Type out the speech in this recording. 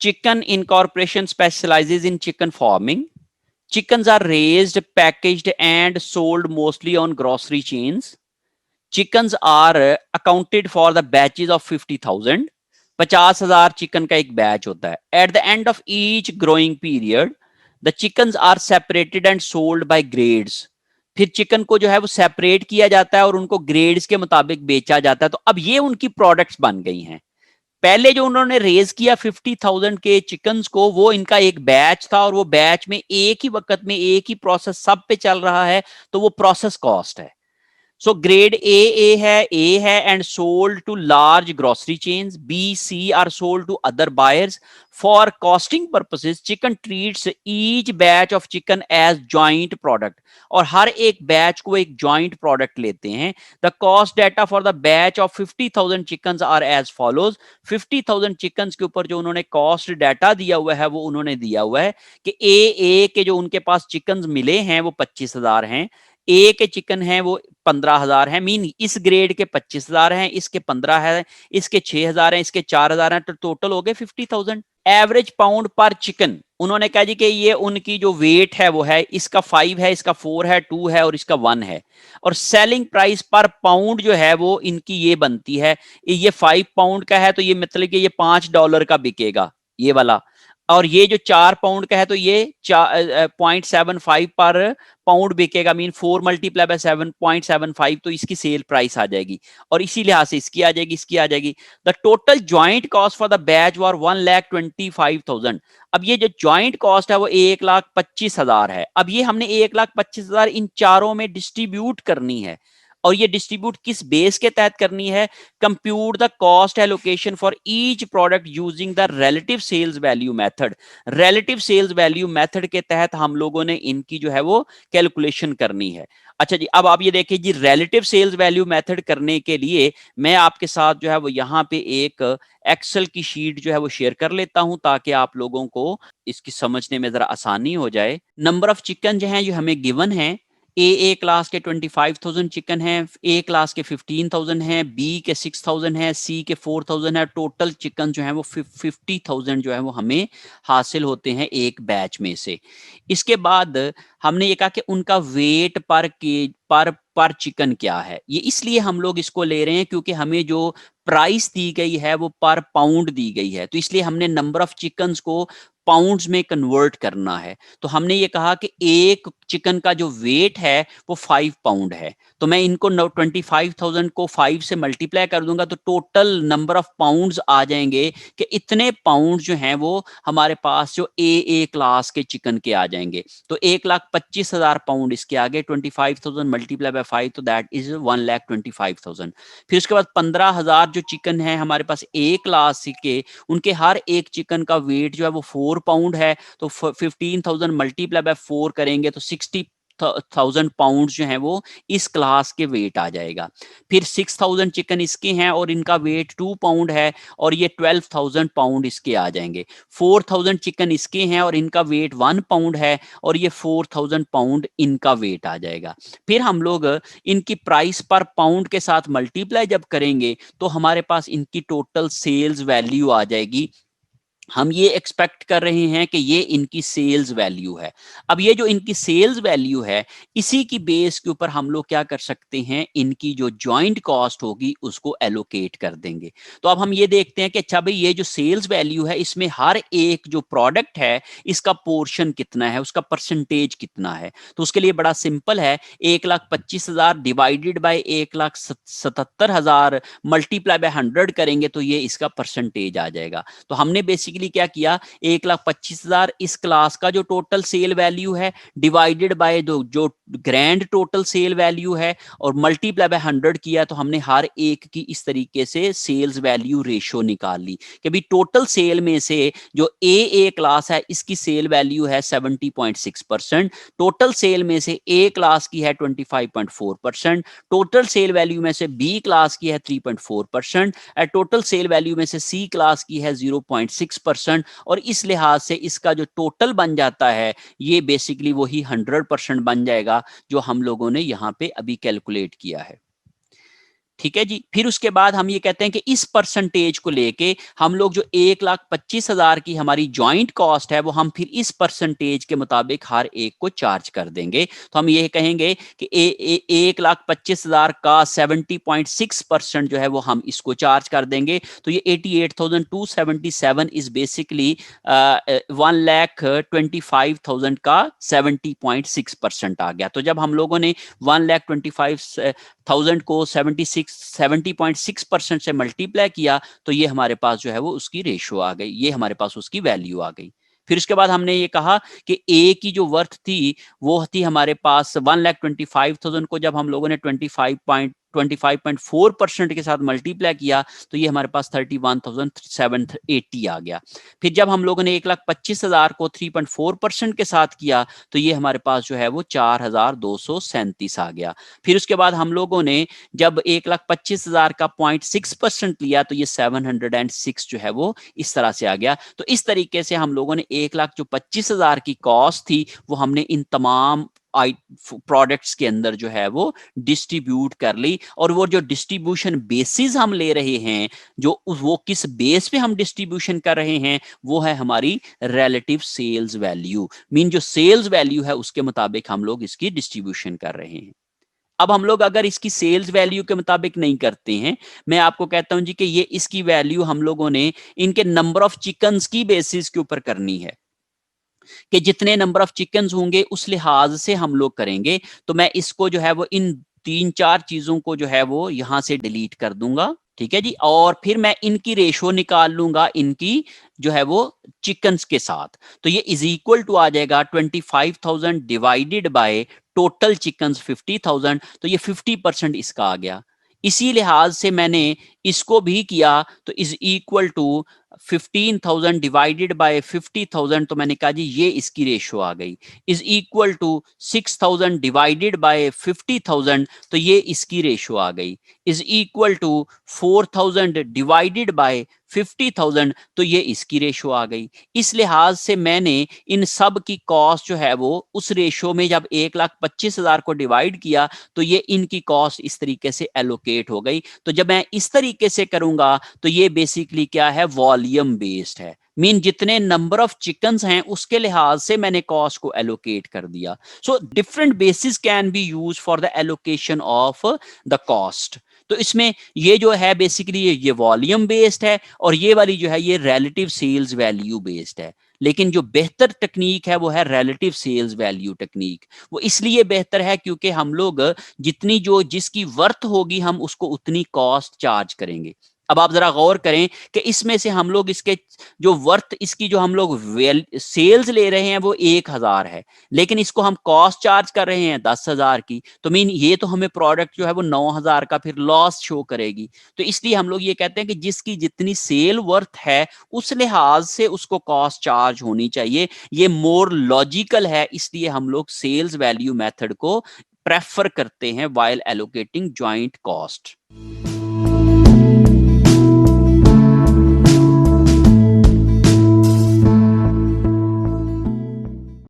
Chicken Incorporation specializes in chicken farming. Chickens are raised, packaged, and sold mostly on grocery chains. Chickens are accounted for the batches of 50,000. 50,000 chicken का एक batch होता है. At the end of each growing period, the chickens are separated and sold by grades. फिर chicken को जो है वो separate किया जाता है और उनको ग्रेड्स के मुताबिक बेचा जाता है. तो अब ये उनकी प्रोडक्ट्स बन गई हैं. पहले जो उन्होंने रेज किया 50,000 के चिकन्स को, वो इनका एक बैच था और वो बैच में एक ही वक्त में एक ही प्रोसेस सब पे चल रहा है, तो वो प्रोसेस कॉस्ट है. So grade A है and sold to large grocery chains. B, C are sold to other buyers. For costing purposes, chicken treats each batch of chicken as joint product. और हर एक बैच को एक joint product लेते हैं. The cost data for the batch of 50,000 chickens are as follows. 50,000 chickens के ऊपर जो उन्होंने cost data दिया हुआ है वो उन्होंने दिया हुआ है कि A के जो उनके पास chickens मिले हैं वो 25,000 हैं. ए के चिकन है वो 15,000 है. मीन इस ग्रेड के 25,000 हैं, इसके 15 है, इसके 6,000 है, इसके 4,000 है, तो टोटल हो गए 50,000. एवरेज पाउंड पर चिकन उन्होंने कहा जी कि ये उनकी जो वेट है वो है, इसका 5 है, इसका 4 है, 2 है और इसका 1 है. और सेलिंग प्राइस पर पाउंड जो है वो इनकी ये बनती है, ये 5 पाउंड का है तो ये मतलब कि ये $5 का बिकेगा ये वाला. और ये जो 4 पाउंड का है तो ये 0.75 पर पाउंड बिकेगा. मीन 4 मल्टीप्लाई बाय 7.75, तो इसकी सेल प्राइस आ जाएगी. और इसी लिहाज से इसकी आ जाएगी, इसकी आ जाएगी. The total joint cost for the batch वार 1,25,000. अब ये जो ज्वाइंट कॉस्ट है वो 1,25,000 है. अब ये हमने 1,25,000 इन चारों में डिस्ट्रीब्यूट करनी है. और ये डिस्ट्रीब्यूट किस बेस के तहत करनी है? Compute the cost allocation for each product using the relative sales value method. Relative sales value method के तहत हम लोगों ने इनकी जो है वो कैलकुलेशन करनी है. अच्छा जी, अब आप ये देखिए जी, रिलेटिव सेल्स वैल्यू मेथड करने के लिए मैं आपके साथ जो है वो यहाँ पे एक एक्सेल की शीट जो है वो शेयर कर लेता हूं ताकि आप लोगों को इसकी समझने में जरा आसानी हो जाए. नंबर ऑफ चिकन जो है जो हमें गिवन है, ए क्लास के 25,000 चिकन है, ए क्लास के 15,000 है, बी के 6,000 है, सी के 4,000 है. टोटल चिकन जो है वो 50,000 जो है वो हमें हासिल होते हैं एक बैच में से. इसके बाद हमने ये कहा कि उनका वेट पर चिकन क्या है. ये इसलिए हम लोग इसको ले रहे हैं क्योंकि हमें जो प्राइस दी गई है वो पर पाउंड दी गई है, तो इसलिए हमने नंबर ऑफ चिकन्स को पाउंड्स में कन्वर्ट करना है. तो हमने ये कहा कि एक चिकन का जो वेट है वो 5 पाउंड है, तो मैं इनको 25,000 को 5 से मल्टीप्लाई कर दूंगा तो टोटल नंबर ऑफ पाउंड्स आ जाएंगे कि इतने पाउंड जो हैं वो हमारे पास जो ए क्लास के चिकन के आ जाएंगे. तो 1,25,000 पाउंड इसके आगे 25,000 मल्टीप्लाई बाय 5, तो दैट इज 1,25,000. फिर उसके बाद 15,000 जो चिकन है हमारे पास ए क्लास के, उनके हर एक चिकन का वेट जो है वो 4 पाउंड है. तो 15,000 मल्टीप्लाई बाय 4 करेंगे तो 60,000 पाउंड जो है वो इस क्लास के वेट आ जाएगा. फिर 6,000 चिकन इसके हैं और इनका वेट 2 पाउंड है और ये 12,000 पाउंड इसके आ जाएंगे. 4,000 चिकन इसके हैं और इनका वेट 1 पाउंड है और ये 4,000 पाउंड इनका वेट आ जाएगा. फिर हम लोग इनकी प्राइस पर पाउंड के साथ मल्टीप्लाई जब करेंगे तो हमारे पास इनकी टोटल सेल्स वैल्यू आ जाएगी. हम ये एक्सपेक्ट कर रहे हैं कि ये इनकी सेल्स वैल्यू है. अब ये जो इनकी सेल्स वैल्यू है इसी की बेस के ऊपर हम लोग क्या कर सकते हैं, इनकी जो जॉइंट कॉस्ट होगी उसको एलोकेट कर देंगे. तो अब हम ये देखते हैं कि अच्छा भाई ये जो सेल्स वैल्यू है इसमें हर एक जो प्रोडक्ट है इसका पोर्शन कितना है, उसका परसेंटेज कितना है. तो उसके लिए बड़ा सिंपल है, 1,25,000 डिवाइडेड बाय 1,77,000 मल्टीप्लाई बाय 100 करेंगे तो ये इसका परसेंटेज आ जाएगा. तो हमने बेसिकली क्या किया, 1,25,000 इस क्लास का जो टोटल सेल वैल्यू है डिवाइडेड बाय जो ग्रैंड टोटल सेल वैल्यू है और मल्टीप्लाई बाय 100 किया. तो हमने हर एक की इस तरीके से सेल्स वैल्यू रेशो निकाल ली कि भी टोटल सेल में से जो ए क्लास है इसकी सेल वैल्यू है 70.6%, टोटल सेल में से ए क्लास की है 25.4%, टोटल सेल वैल्यू में से बी क्लास की है 3.4%, टोटल सेल वैल्यू में से सी क्लास की है 0.6%. और इस लिहाज से इसका जो टोटल बन जाता है ये बेसिकली वही 100% बन जाएगा जो हम लोगों ने यहां पे अभी कैलकुलेट किया है. ठीक है जी। फिर उसके बाद हम ये कहते हैं कि इस परसेंटेज को लेके हम लोग जो 1,25,000 की हमारी ज्वाइंट कॉस्ट है वो हम फिर इस परसेंटेज के मुताबिक हर एक को चार्ज कर देंगे। तो हम ये कहेंगे कि 1,25,000 का 70.6% जो है वो हम इसको चार्ज कर देंगे। तो ये 88,277 इज बेसिकली 1,25,000 का 70.6% आ गया। तो जब हम लोगों ने 1,25,000 को 70.6% से मल्टीप्लाई किया तो ये हमारे पास जो है वो उसकी रेशो आ गई, ये हमारे पास उसकी वैल्यू आ गई। फिर उसके बाद हमने ये कहा कि ए की जो वर्थ थी वो थी हमारे पास 1,25,000 को जब हम लोगों ने 25.4% के साथ मल्टीप्लाई किया तो ये हमारे पास 31,780 आ गया। फिर जब हम लोगों ने 1,25,000 को 3.4% के साथ किया तो ये हमारे पास जो है वो 4,237 आ गया। फिर उसके बाद हम लोगों ने जब 1,25,000 का 0.6% लिया तो ये 706 जो है वो इस तरह से आ गया। तो इस तरीके से हम लोगों ने 1,25,000 की कॉस्ट थी वो हमने इन तमाम प्रोडक्ट्स के अंदर जो है वो डिस्ट्रीब्यूट कर ली। और वो जो डिस्ट्रीब्यूशन बेसिस हम ले रहे हैं, जो वो किस बेस पे हम डिस्ट्रीब्यूशन कर रहे हैं, वो है हमारी रिलेटिव सेल्स वैल्यू। मीन जो सेल्स वैल्यू है उसके मुताबिक हम लोग इसकी डिस्ट्रीब्यूशन कर रहे हैं। अब हम लोग अगर इसकी सेल्स वैल्यू के मुताबिक नहीं करते हैं, मैं आपको कहता हूं जी कि ये इसकी वैल्यू हम लोगों ने इनके नंबर ऑफ चिकन्स की बेसिस के ऊपर करनी है कि जितने नंबर ऑफ चिकन्स होंगे उस लिहाज से हम लोग करेंगे। तो मैं इसको जो है वो इन 3-4 चीजों को जो है वो यहां से डिलीट कर दूंगा, ठीक है जी। और फिर मैं इनकी रेशो निकाल लूंगा इनकी जो है वो चिकन्स के साथ। तो ये इज इक्वल टू आ जाएगा 25,000 डिवाइडेड बाय टोटल चिकन्स 50,000। तो ये 50% इसका आ गया। इसी लिहाज से मैंने इसको भी किया तो is equal to 15,000 divided by 50,000। तो मैंने कहा जी ये इसकी रेशो आ गई। Is equal to 6,000 divided by 50,000। तो ये इसकी रेशो आ गई। Is equal to 4,000 divided by 50,000। तो ये इसकी रेशो आ गई। इस लिहाज से मैंने इन सब की कॉस्ट जो है वो उस रेशो में जब 1,25,000 को डिवाइड किया तो ये इनकी कॉस्ट इस तरीके से एलोकेट हो गई। तो जब मैं इस तरीके से करूंगा तो ये बेसिकली क्या है, वॉल्यूम बेस्ड है। मीन जितने नंबर ऑफ चिकन्स हैं उसके लिहाज से मैंने कॉस्ट को एलोकेट कर दिया। So different basis can be use for the allocation of the cost. तो इसमें ये जो है बेसिकली ये वॉल्यूम बेस्ड है और ये वाली जो है ये रिलेटिव सेल्स वैल्यू बेस्ड है। लेकिन जो बेहतर टेक्निक है वो है रिलेटिव सेल्स वैल्यू टेक्निक। वो इसलिए बेहतर है क्योंकि हम लोग जितनी जो जिसकी वर्थ होगी हम उसको उतनी कॉस्ट चार्ज करेंगे। अब आप जरा गौर करें कि इसमें से हम लोग इसके जो वर्थ इसकी जो हम लोग सेल्स ले रहे हैं वो 1,000 है, लेकिन इसको हम कॉस्ट चार्ज कर रहे हैं 10,000 की। तो मीन ये तो हमें प्रोडक्ट जो है वो 9,000 का फिर लॉस शो करेगी। तो इसलिए हम लोग ये कहते हैं कि जिसकी जितनी सेल वर्थ है उस लिहाज से उसको कॉस्ट चार्ज होनी चाहिए। ये मोर लॉजिकल है, इसलिए हम लोग सेल्स वैल्यू मेथड को प्रेफर करते हैं व्हाइल एलोकेटिंग जॉइंट कॉस्ट।